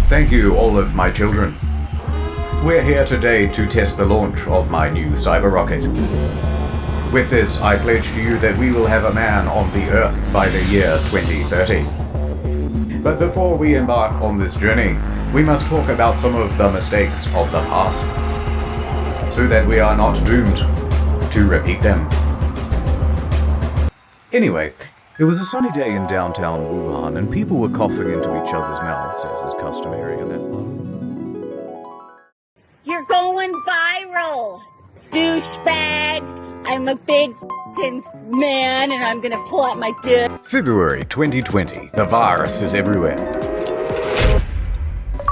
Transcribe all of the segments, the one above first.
Thank you, all of my children. We're here today to test the launch of my new cyber rocket. With this, I pledge to you that we will have a man on the Earth by the year 2030. But before we embark on this journey, we must talk about some of the mistakes of the past, so that we are not doomed to repeat them. Anyway, it was a sunny day in downtown Wuhan, and people were coughing into each other's mouths, as is customary in that part. You're going viral, douchebag. I'm a big f***ing man, and I'm gonna pull out my dick. February 2020, the virus is everywhere.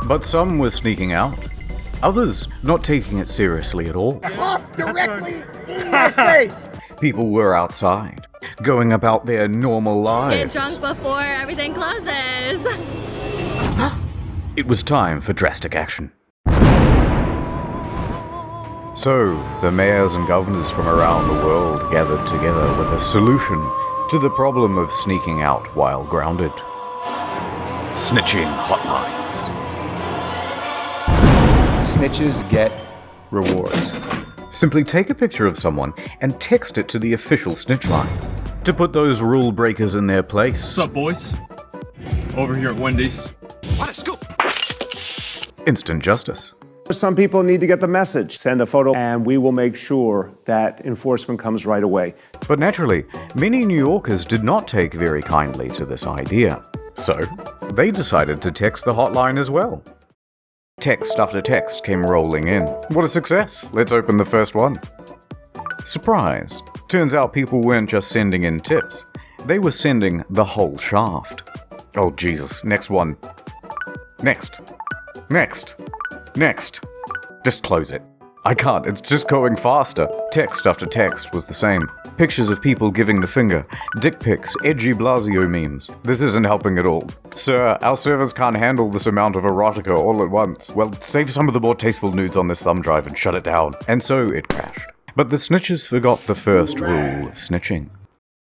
But some were sneaking out, others not taking it seriously at all. Cough directly in my face! People were outside, going about their normal lives. Get drunk before everything closes. It was time for drastic action. So, the mayors and governors from around the world gathered together with a solution to the problem of sneaking out while grounded. Snitching hotlines. Snitches get rewards. Simply take a picture of someone and text it to the official snitch line to put those rule breakers in their place. What's up, boys? Over here at Wendy's. What a scoop! Instant justice. Some people need to get the message. Send a photo and we will make sure that enforcement comes right away. But naturally, many New Yorkers did not take very kindly to this idea. So, they decided to text the hotline as well. Text after text came rolling in. What a success! Let's open the first one. Surprise! Turns out people weren't just sending in tips. They were sending the whole shaft. Oh Jesus, next one. Next. Next. Next. Just close it. I can't, it's just going faster. Text after text was the same. Pictures of people giving the finger, dick pics, edgy Blasio memes. This isn't helping at all. Sir, our servers can't handle this amount of erotica all at once. Well, save some of the more tasteful nudes on this thumb drive and shut it down. And so it crashed. But the snitches forgot the first rule of snitching.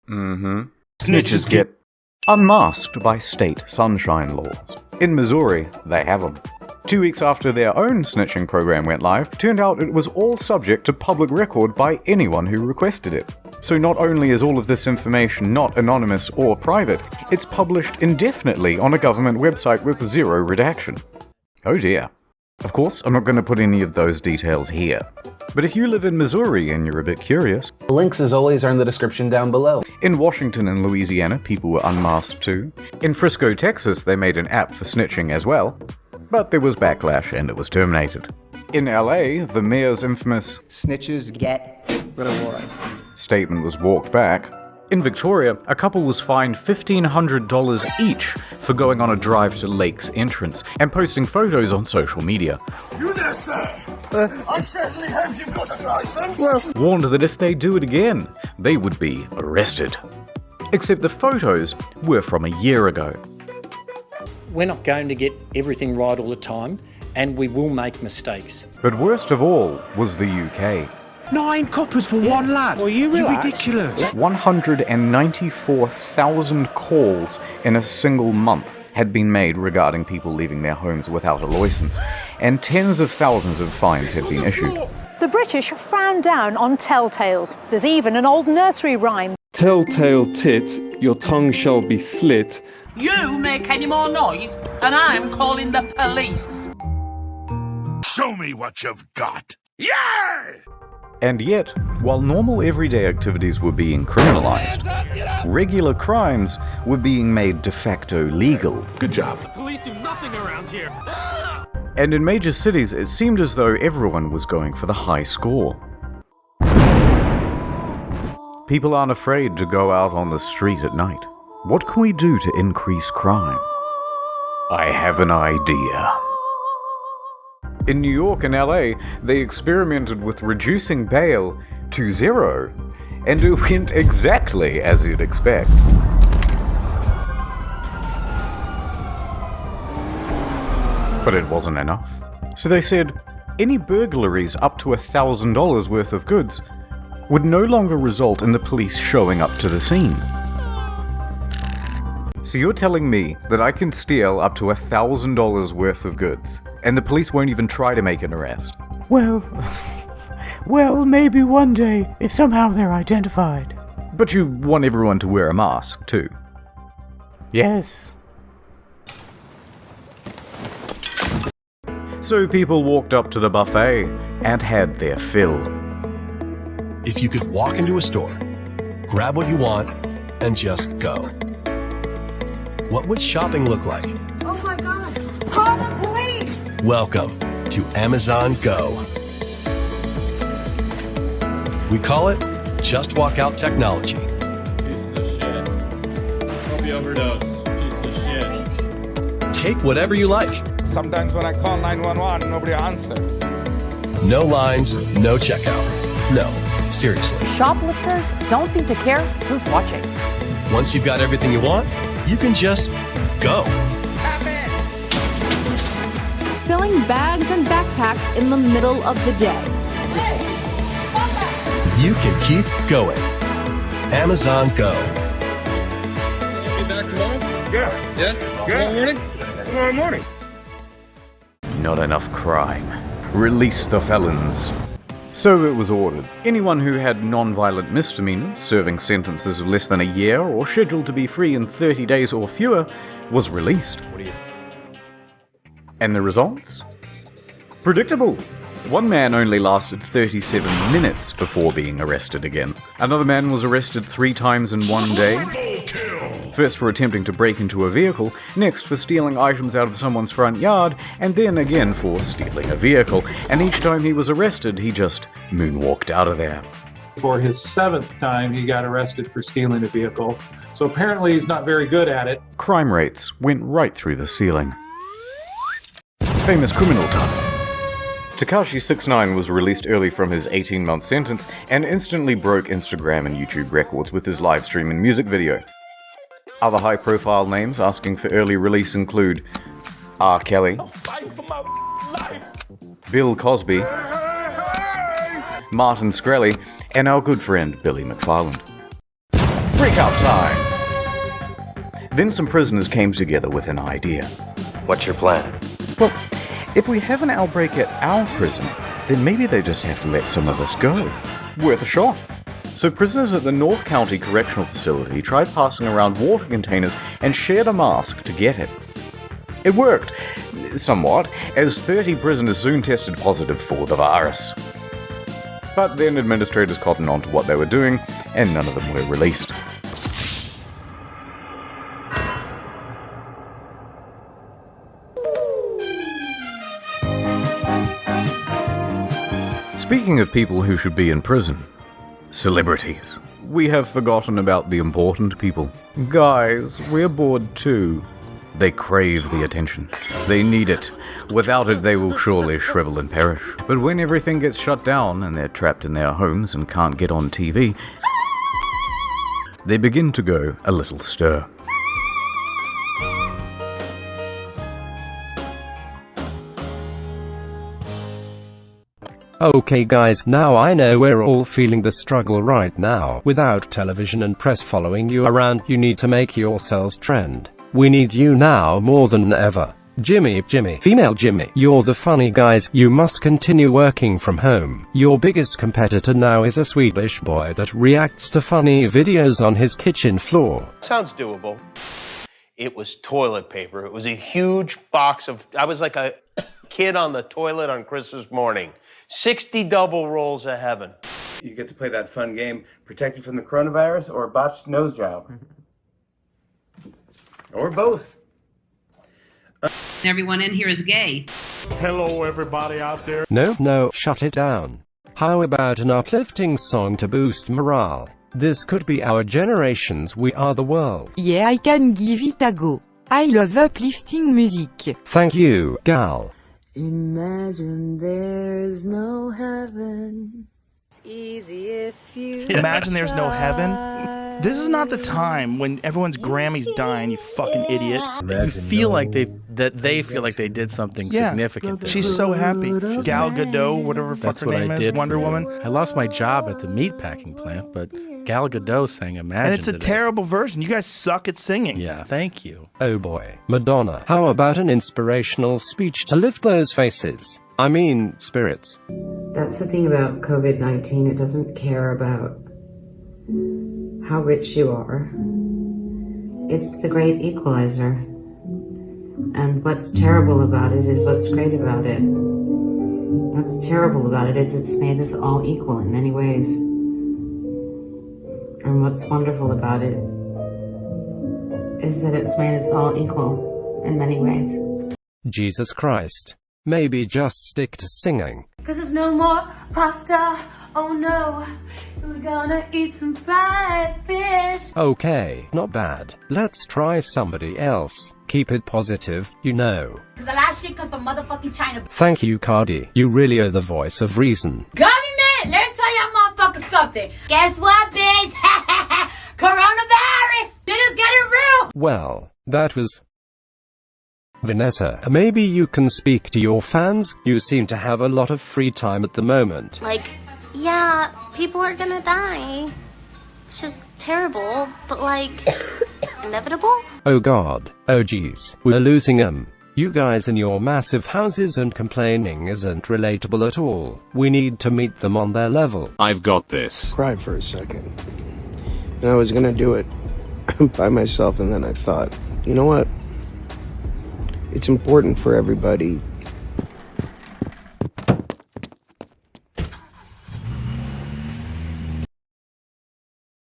Snitches get unmasked by state sunshine laws. In Missouri, they have them. 2 weeks after their own snitching program went live, turned out it was all subject to public record by anyone who requested it. So not only is all of this information not anonymous or private, it's published indefinitely on a government website with zero redaction. Oh dear. Of course, I'm not going to put any of those details here. But if you live in Missouri and you're a bit curious, links as always are in the description down below. In Washington and Louisiana, people were unmasked too. In Frisco, Texas, they made an app for snitching as well. But there was backlash and it was terminated. In LA, the mayor's infamous Snitches get rewards statement was walked back. In Victoria, a couple was fined $1,500 each for going on a drive to Lake's entrance and posting photos on social media. You there, sir? I certainly hope you've got a license. Warned that if they do it again, they would be arrested. Except the photos were from a year ago. We're not going to get everything right all the time, and we will make mistakes. But worst of all was the UK. 9 coppers for one lad. Well, you're ridiculous. 194,000 calls in a single month had been made regarding people leaving their homes without a license, and tens of thousands of fines had been issued. The British frown down on telltales. There's even an old nursery rhyme. Telltale tit, your tongue shall be slit. You make any more noise, and I'm calling the police. Show me what you've got. Yeah! And yet, while normal everyday activities were being criminalized, regular crimes were being made de facto legal. Good job. The police do nothing around here. And in major cities, it seemed as though everyone was going for the high score. People aren't afraid to go out on the street at night. What can we do to increase crime? I have an idea. In New York and LA, they experimented with reducing bail to 0, and it went exactly as you'd expect. But it wasn't enough. So they said, any burglaries up to $1,000 worth of goods would no longer result in the police showing up to the scene. So you're telling me that I can steal up to $1,000 worth of goods, and the police won't even try to make an arrest? Well, maybe one day, if somehow they're identified. But you want everyone to wear a mask, too. Yes. So people walked up to the buffet and had their fill. If you could walk into a store, grab what you want, and just go, what would shopping look like? Oh my God! Call the police! Welcome to Amazon Go. We call it Just Walk Out Technology. Piece of shit. Hope you overdose. Piece of shit. Take whatever you like. Sometimes when I call 911, nobody answers. No lines, no checkout. No, seriously. Shoplifters don't seem to care who's watching. Once you've got everything you want, you can just go. Filling bags and backpacks in the middle of the day. You can keep going. Amazon Go. Be back tomorrow? Yeah. Yeah? Tomorrow morning? Tomorrow morning. Not enough crime. Release the felons. So it was ordered. Anyone who had non-violent misdemeanors, serving sentences of less than a year, or scheduled to be free in 30 days or fewer, was released. And the results? Predictable. One man only lasted 37 minutes before being arrested again. Another man was arrested 3 times in one day. First for attempting to break into a vehicle, next for stealing items out of someone's front yard, and then again for stealing a vehicle, and each time he was arrested, he just moonwalked out of there. For his 7th time, he got arrested for stealing a vehicle, so apparently he's not very good at it. Crime rates went right through the ceiling. Famous criminal time. Tekashi69 was released early from his 18-month sentence and instantly broke Instagram and YouTube records with his live stream and music video. Other high-profile names asking for early release include R. Kelly, Bill Cosby, Martin Shkreli, and our good friend Billy McFarland. Breakout time! Then some prisoners came together with an idea. What's your plan? Well, if we have an outbreak at our prison, then maybe they just have to let some of us go. Worth a shot. So prisoners at the North County Correctional Facility tried passing around water containers and shared a mask to get it. It worked, somewhat, as 30 prisoners soon tested positive for the virus. But then administrators cottoned on to what they were doing, and none of them were released. Speaking of people who should be in prison, celebrities. We have forgotten about the important people. Guys, we're bored too. They crave the attention. They need it. Without it, they will surely shrivel and perish. But when everything gets shut down and they're trapped in their homes and can't get on TV, they begin to go a little stir. Okay guys, now I know we're all feeling the struggle right now. Without television and press following you around, you need to make yourselves trend. We need you now more than ever. Jimmy, female Jimmy, you're the funny guys, you must continue working from home. Your biggest competitor now is a Swedish boy that reacts to funny videos on his kitchen floor. Sounds doable. It was toilet paper. It was a huge box of, I was like a kid on the toilet on Christmas morning. 60 double rolls of heaven. You get to play that fun game, protected from the coronavirus or a botched nose job. Or both. Everyone in here is gay. Hello everybody out there. No, shut it down. How about an uplifting song to boost morale? This could be our generation's We Are the World. Yeah, I can give it a go. I love uplifting music. Thank you, gal. Imagine there's no heaven. It's easy if you Imagine there's no heaven. This is not the time when everyone's Grammy's dying, you fucking idiot. You feel like they feel like they did something significant there. She's so happy. Gal Gadot, whatever fuck her name is, Wonder Woman. I lost my job at the meatpacking plant, but Gal Gadot sang Imagine And it's a today. terrible version. You guys suck at singing. Yeah, thank you. Oh boy. Madonna, how about an inspirational speech to lift those faces? I mean, spirits. That's the thing about COVID-19. It doesn't care about how rich you are. It's the great equalizer. And what's terrible about it is what's great about it. What's terrible about it is it's made us all equal in many ways. And what's wonderful about it is that it's made us all equal in many ways. Jesus Christ. Maybe just stick to singing. Cause there's no more pasta, oh no. So we're gonna eat some fried fish. Okay, not bad. Let's try somebody else. Keep it positive, you know. Cause the last shit comes from motherfucking China. Thank you, Cardi. You really are the voice of reason. Government, let me tell y'all motherfuckers something. Guess what, bitch? Coronavirus! They just get it real! Well, that was... Vanessa, maybe you can speak to your fans? You seem to have a lot of free time at the moment. Like, yeah, people are gonna die. It's just terrible, but like, inevitable? Oh god. Oh geez. We're losing them. You guys in your massive houses and complaining isn't relatable at all. We need to meet them on their level. I've got this. Cried for a second. And I was gonna do it by myself, and then I thought, you know what? It's important for everybody.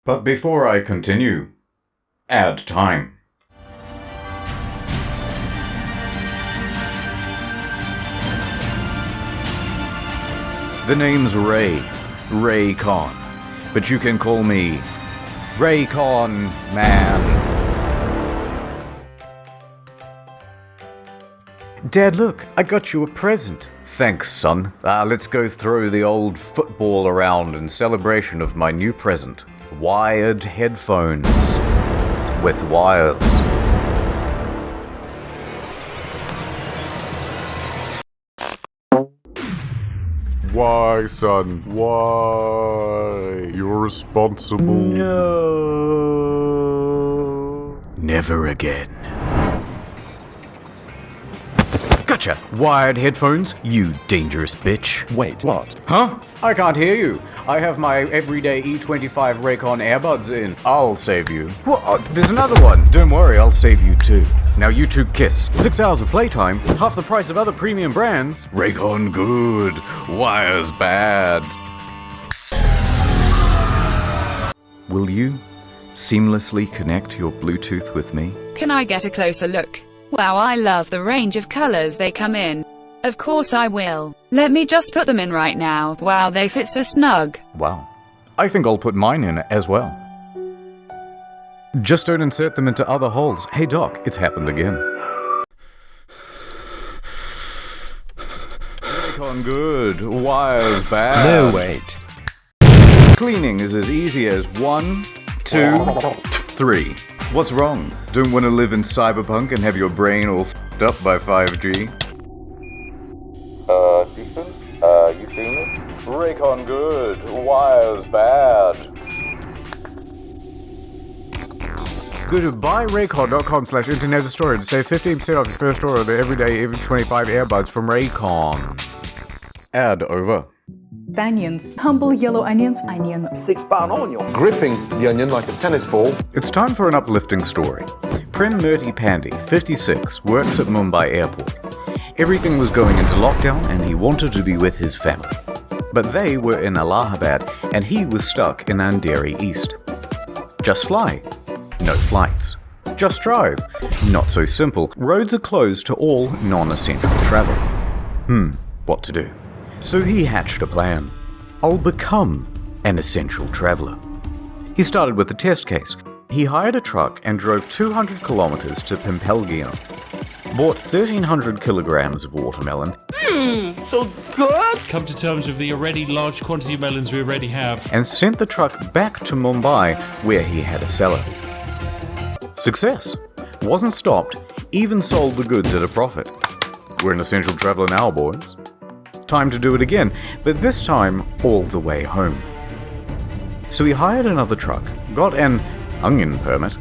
But before I continue, ad time. The name's Raycon, but you can call me Raycon Man. Dad, look, I got you a present. Thanks, son. Let's go throw the old football around in celebration of my new present. Wired headphones. With wires. Why, son? Why? You're responsible. No. Never again. Gotcha! Wired headphones, you dangerous bitch. Wait, what? Huh? I can't hear you. I have my everyday E25 Raycon earbuds in. I'll save you. Well, there's another one. Don't worry, I'll save you too. Now you two kiss. 6 hours of playtime, half the price of other premium brands. Raycon good, wires bad. Will you seamlessly connect your Bluetooth with me? Can I get a closer look? Wow, I love the range of colors they come in. Of course I will. Let me just put them in right now. Wow, they fit so snug. Wow. I think I'll put mine in as well. Just don't insert them into other holes. Hey Doc, it's happened again. Raycon good, wires bad. No, wait. Cleaning is as easy as 1, 2, 3. What's wrong? Don't want to live in cyberpunk and have your brain all f***ed up by 5G? Ethan? You seen this? Raycon good, wires bad. Go to buyraycon.com/internet store to save 15% off your first order of the everyday EV25 earbuds from Raycon. Ad over. Onions, humble yellow onions, onion, 6-pound onion, gripping the onion like a tennis ball. It's time for an uplifting story. Prem Murti Pandey, 56, works at Mumbai airport. Everything was going into lockdown and he wanted to be with his family. But they were in Allahabad and he was stuck in Andheri East. Just fly. No flights. Just drive. Not so simple. Roads are closed to all non-essential travel. What to do? So he hatched a plan. I'll become an essential traveler. He started with a test case. He hired a truck and drove 200 kilometers to Pimpelgian. Bought 1,300 kilograms of watermelon. So good! Come to terms with the already large quantity of melons we already have. And sent the truck back to Mumbai, where he had a cellar. Success. Wasn't stopped, even sold the goods at a profit. We're an essential traveler now, boys. Time to do it again, but this time all the way home. So he hired another truck, got an onion permit,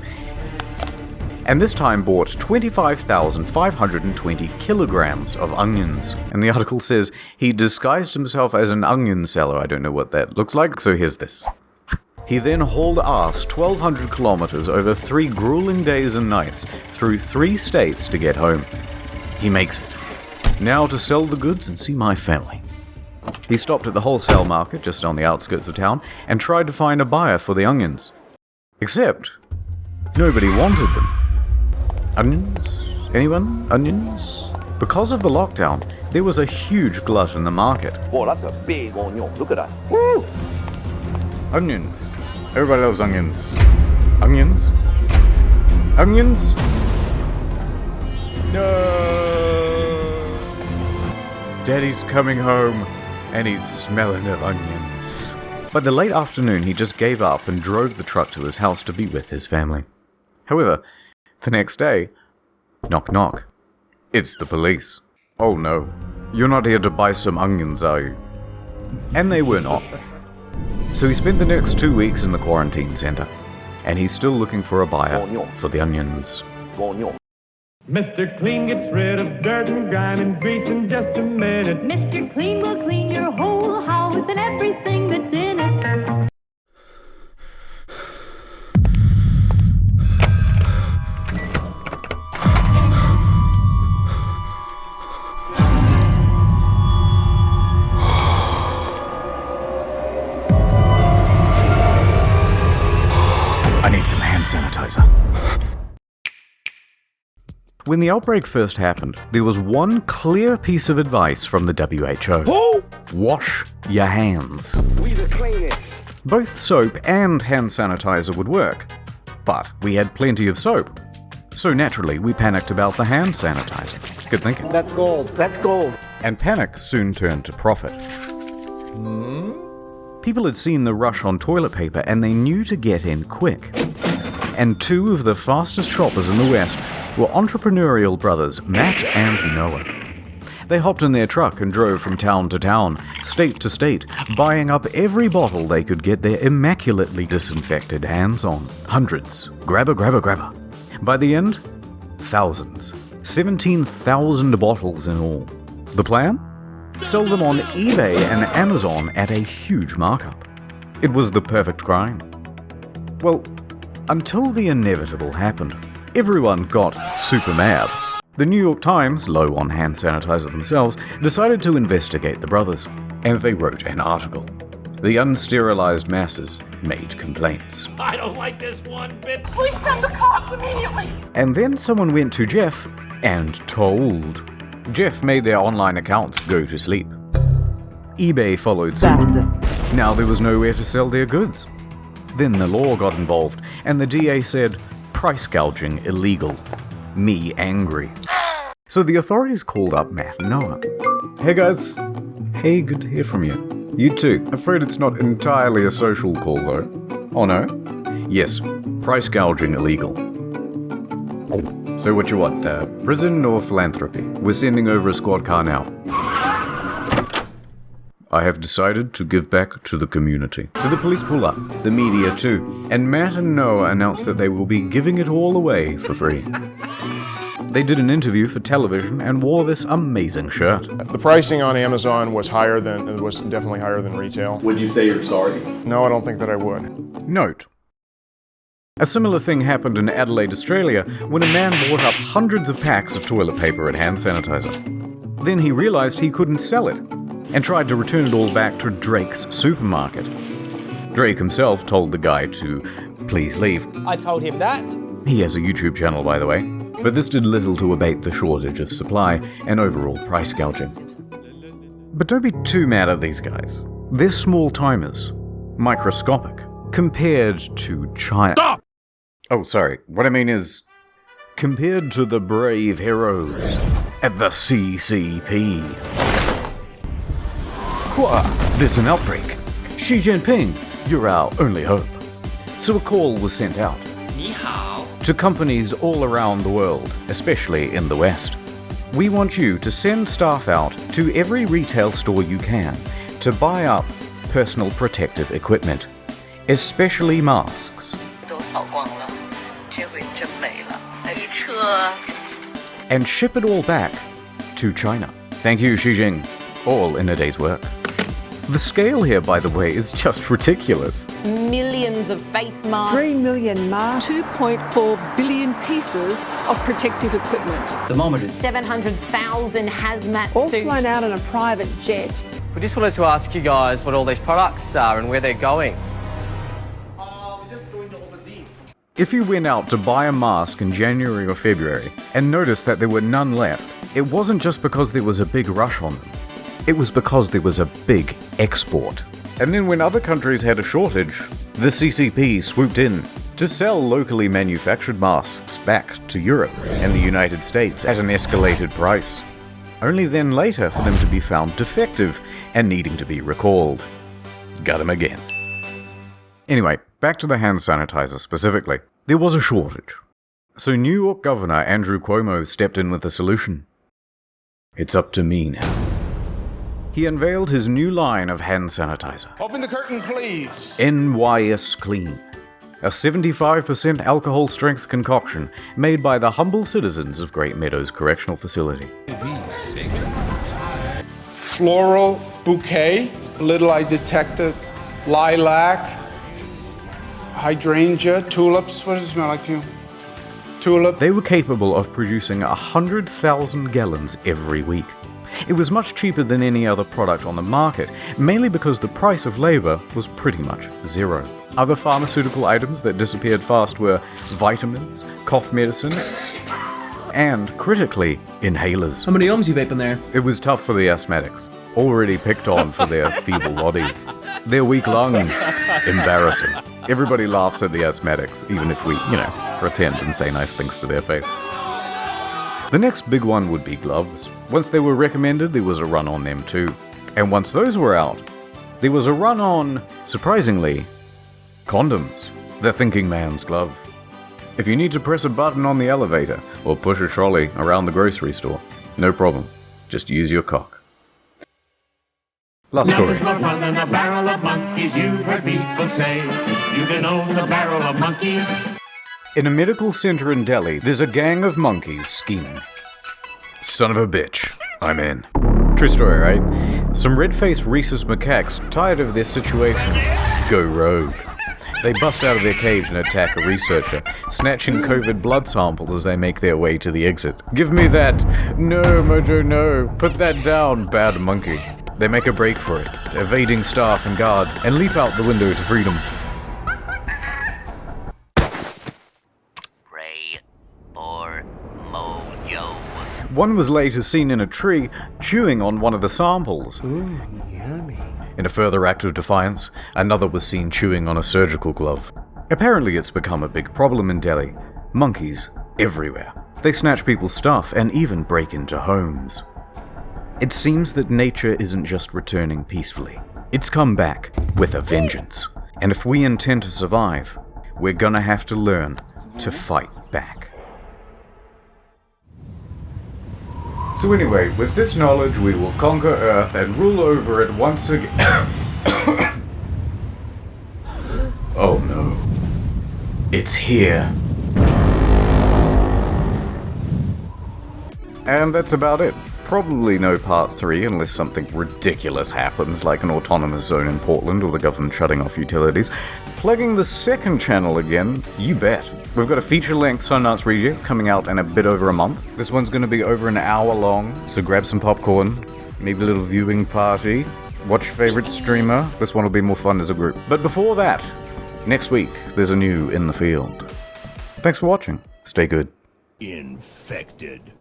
and this time bought 25,520 kilograms of onions. And the article says he disguised himself as an onion seller. I don't know what that looks like, so here's this. He then hauled ass 1,200 kilometers over 3 grueling days and nights through 3 states to get home. He makes it. Now to sell the goods and see my family. He stopped at the wholesale market just on the outskirts of town and tried to find a buyer for the onions. Except, nobody wanted them. Onions? Anyone? Onions? Because of the lockdown, there was a huge glut in the market. Boy, that's a big onion. Look at that. Woo! Onions. Everybody loves onions. Onions? Onions? No! Daddy's coming home, and he's smelling of onions. By the late afternoon, he just gave up and drove the truck to his house to be with his family. However, the next day, knock knock. It's the police. Oh no, you're not here to buy some onions, are you? And they were not. So he spent the next 2 weeks in the quarantine center, and he's still looking for a buyer for the onions. Mr. Clean gets rid of dirt and grime and grease in just a minute. Mr. Clean will clean your whole house and everything that's in it. I need some hand sanitizer. When the outbreak first happened, there was one clear piece of advice from the WHO. Wash your hands. We the cleanest. Both soap and hand sanitizer would work, but we had plenty of soap. So naturally, we panicked about the hand sanitizer. Good thinking. That's gold. That's gold. And panic soon turned to profit. People had seen the rush on toilet paper and they knew to get in quick. And 2 of the fastest shoppers in the West were entrepreneurial brothers Matt and Noah. They hopped in their truck and drove from town to town, state to state, buying up every bottle they could get their immaculately disinfected hands on. Hundreds. Grabber, grabber, grabber. By the end, thousands. 17,000 bottles in all. The plan? Sell them on eBay and Amazon at a huge markup. It was the perfect grind. Well, until the inevitable happened. Everyone got super mad. The New York Times, low on hand sanitizer themselves, decided to investigate the brothers, and they wrote an article. The unsterilized masses made complaints. I don't like this one bit. Please send the cops immediately. And then someone went to Jeff and told. Jeff made their online accounts go to sleep. eBay followed suit. Now there was nowhere to sell their goods. Then the law got involved, and the DA said, price gouging illegal. Me angry. So the authorities called up Matt and Noah. Hey guys. Hey, good to hear from you. You too. Afraid it's not entirely a social call though. Oh no? Yes, price gouging illegal. So what you want, prison or philanthropy? We're sending over a squad car now. I have decided to give back to the community. So the police pull up, the media too, and Matt and Noah announce that they will be giving it all away for free. They did an interview for television and wore this amazing shirt. The pricing on Amazon was definitely higher than retail. Would you say you're sorry? No, I don't think that I would. Note. A similar thing happened in Adelaide, Australia, when a man bought up hundreds of packs of toilet paper and hand sanitizer. Then he realized he couldn't sell it, and tried to return it all back to Drake's supermarket. Drake himself told the guy to please leave. I told him that. He has a YouTube channel, by the way, but this did little to abate the shortage of supply and overall price gouging. But don't be too mad at these guys. They're small timers, microscopic, compared to China. Stop! Oh, sorry. What I mean is, compared to the brave heroes at the CCP. There's an outbreak. Xi Jinping, you're our only hope. So a call was sent out. Ni hao. To companies all around the world, especially in the West. We want you to send staff out to every retail store you can to buy up personal protective equipment. especially masks. And ship it all back to China. Thank you, Xi Jinping. All in a day's work. The scale here, by the way, is just ridiculous. Millions of face masks. 3 million masks. 2.4 billion pieces of protective equipment. Thermometers. 700,000 hazmat all suits. flown out on a private jet. We just wanted to ask you guys what all these products are and where they're going. If you went out to buy a mask in January or February and noticed that there were none left, it wasn't just because there was a big rush on them. It was because there was a big export. And then when other countries had a shortage, the CCP swooped in to sell locally manufactured masks back to Europe and the United States at an escalated price. Only then later for them to be found defective and needing to be recalled. Got 'em again. Anyway, back to the hand sanitizer specifically. There was a shortage. So New York Governor Andrew Cuomo stepped in with a solution. It's up to me now. He unveiled his new line of hand sanitizer. Open the curtain, please. NYS Clean. A 75% alcohol strength concoction made by the humble citizens of Great Meadows Correctional Facility. Floral bouquet. Little I detected. Lilac. Hydrangea. Tulips. What does it smell like to you? Tulip. They were capable of producing 100,000 gallons every week. It was much cheaper than any other product on the market, mainly because the price of labor was pretty much zero. Other pharmaceutical items that disappeared fast were vitamins, cough medicine, and, critically, inhalers. How many ohms you vaping there? It was tough for the asthmatics, already picked on for their feeble bodies. Their weak lungs, embarrassing. Everybody laughs at the asthmatics, even if we, pretend and say nice things to their face. The next big one would be gloves. Once they were recommended, there was a run on them too. And once those were out, there was a run on, surprisingly, condoms. The thinking man's glove. If you need to press a button on the elevator or push a trolley around the grocery store, no problem. Just use your cock. Last story. More fun than a barrel of monkeys, you've heard people say. You can own a barrel of monkeys. In a medical center in Delhi, there's a gang of monkeys scheming. Son of a bitch, I'm in. True story, right? Some red-faced rhesus macaques, tired of their situation, go rogue. They bust out of their cage and attack a researcher, snatching COVID blood samples as they make their way to the exit. Give me that! No, Mojo, no! Put that down, bad monkey. They make a break for it, evading staff and guards, and leap out the window to freedom. One was later seen in a tree, chewing on one of the samples. Ooh, yummy. In a further act of defiance, another was seen chewing on a surgical glove. Apparently it's become a big problem in Delhi. Monkeys everywhere. They snatch people's stuff and even break into homes. It seems that nature isn't just returning peacefully. It's come back with a vengeance. And if we intend to survive, we're gonna have to learn to fight back. So anyway, with this knowledge we will conquer Earth and rule over it once again. Oh no. It's here. And that's about it. Probably no part 3 unless something ridiculous happens, like an autonomous zone in Portland or the government shutting off utilities. Plugging the second channel again, you bet. We've got a feature-length Sundance review coming out in a bit over a month. This one's going to be over an hour long, so grab some popcorn, maybe a little viewing party, watch your favorite streamer. This one will be more fun as a group. But before that, next week, there's a new In the Field. Thanks for watching. Stay good. Infected.